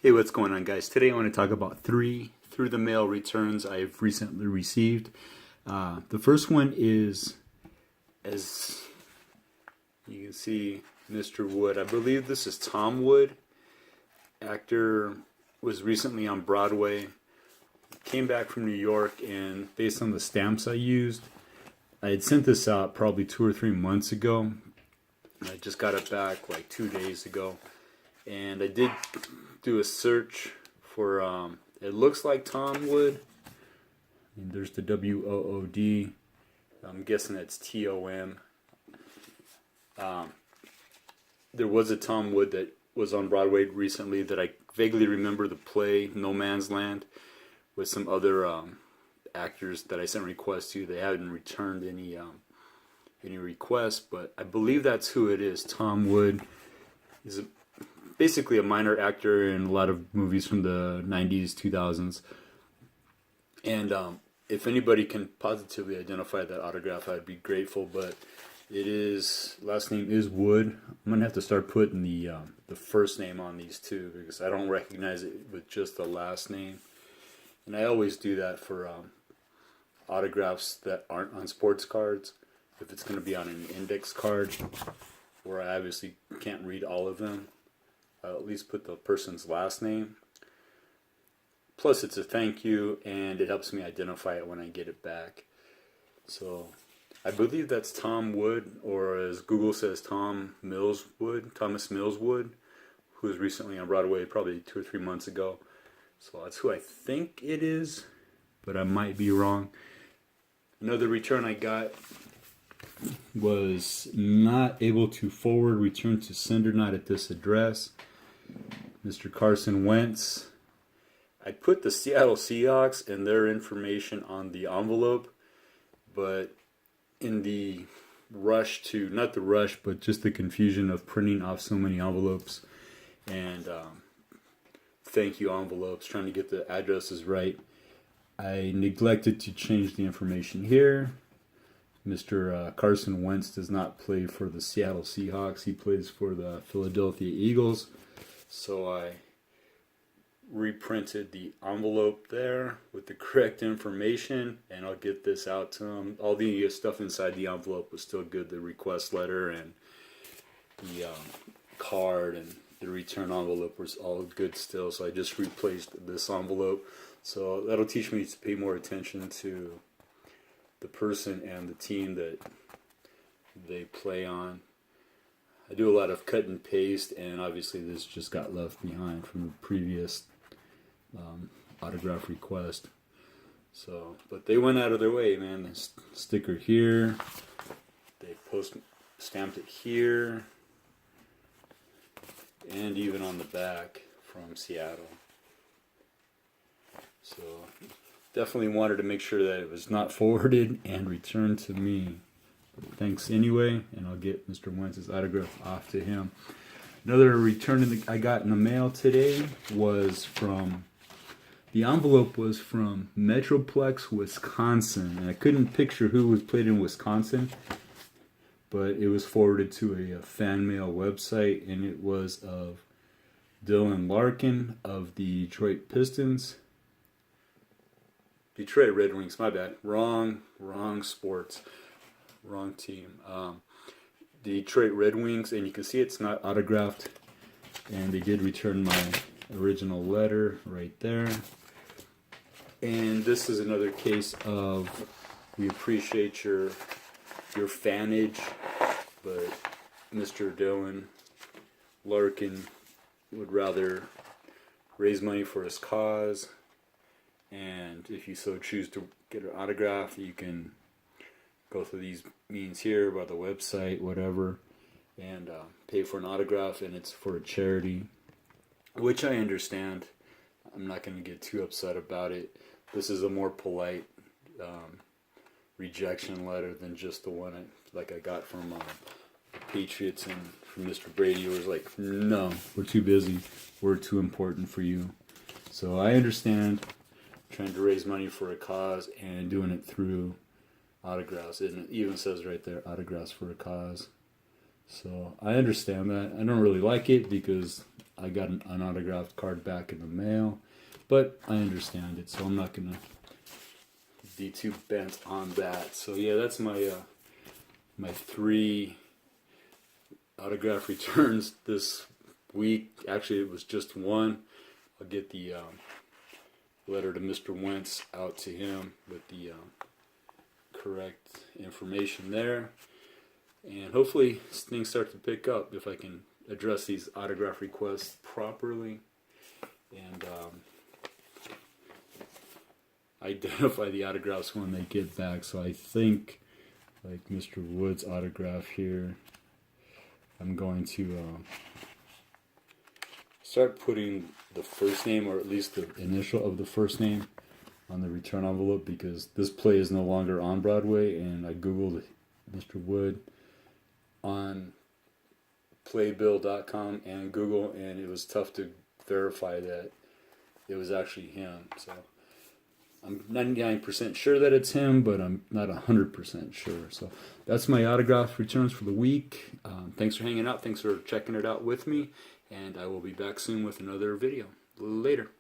Hey, what's going on, guys? Today I want to talk about 3 through the mail returns I've recently received. The first one is, as you can see, Mr. Wood. I believe this is Tom Wood. Actor was recently on Broadway. Came back from New York, and based on the stamps I used, I had sent this out probably 2 or 3 months ago. I just got it back like 2 days ago. And I did do a search for, it looks like Tom Wood. And there's the WOOD. I'm guessing it's TOM. There was a Tom Wood that was on Broadway recently that I vaguely remember the play No Man's Land with some other actors that I sent requests to. They haven't returned any requests, but I believe that's who it is. Tom Wood is basically a minor actor in a lot of movies from the 90s, 2000s. And if anybody can positively identify that autograph, I'd be grateful. But it is, last name is Wood. I'm gonna have to start putting the first name on these too, because I don't recognize it with just the last name. And I always do that for autographs that aren't on sports cards. If it's gonna be on an index card, where I obviously can't read all of them, I'll at least put the person's last name. Plus it's a thank you, and it helps me identify it when I get it back. So I believe that's Tom Wood, or as Google says, Thomas Mills Wood, who was recently on Broadway probably 2 or 3 months ago. So that's who I think it is, but I might be wrong. Another return I got was not able to forward, return to sender, not at this address. Mr. Carson Wentz. I put the Seattle Seahawks and their information on the envelope, but in the rush to, not the rush, but just the confusion of printing off so many envelopes and thank you envelopes, trying to get the addresses right, I neglected to change the information here. Mr. Carson Wentz does not play for the Seattle Seahawks. He plays for the Philadelphia Eagles. So I reprinted the envelope there with the correct information, and I'll get this out to him. All the stuff inside the envelope was still good. The request letter and the card and the return envelope was all good still. So I just replaced this envelope. So that'll teach me to pay more attention to the person and the team that they play on. I do a lot of cut and paste, and obviously this just got left behind from the previous autograph request. So, but they went out of their way, man. The sticker here, they stamped it here, and even on the back from Seattle. So definitely wanted to make sure that it was not forwarded and returned to me. But thanks anyway, and I'll get Mr. Wentz's autograph off to him. Another return I got in the mail today was from, the envelope was from Metroplex, Wisconsin. And I couldn't picture who was played in Wisconsin, but it was forwarded to a fan mail website, and it was of Dylan Larkin of the Detroit Pistons. Detroit Red Wings, my bad. Wrong sports. Wrong team. Detroit Red Wings, and you can see it's not autographed, and they did return my original letter right there. And this is another case of, we appreciate your fanage, but Mr. Dylan Larkin would rather raise money for his cause, and if you so choose to get an autograph, you can go through these means here, by the website, whatever, and pay for an autograph, and it's for a charity, which I understand. I'm not going to get too upset about it. This is a more polite rejection letter than just the one I got from the Patriots and from Mr. Brady, who was like, no, we're too busy, we're too important for you. So I understand trying to raise money for a cause and doing it through autographs. And it even says right there, autographs for a cause. So I understand that. I don't really like it because I got an autographed card back in the mail, but I understand it, so I'm not gonna be too bent on that. So yeah, that's my 3 autograph returns this week. Actually, it was just one. I'll get the letter to Mr. Wentz out to him with the correct information there. And hopefully things start to pick up if I can address these autograph requests properly and identify the autographs when they get back. So I think, like Mr. Wood's autograph here, I'm going to start putting the first name, or at least the initial of the first name, on the return envelope, because this play is no longer on Broadway, and I googled Mr. Wood on playbill.com and Google, and it was tough to verify that it was actually him. So I'm 99% sure that it's him, but I'm not 100% sure. So that's my autograph returns for the week. Thanks for hanging out. Thanks for checking it out with me, and I will be back soon with another video. Later.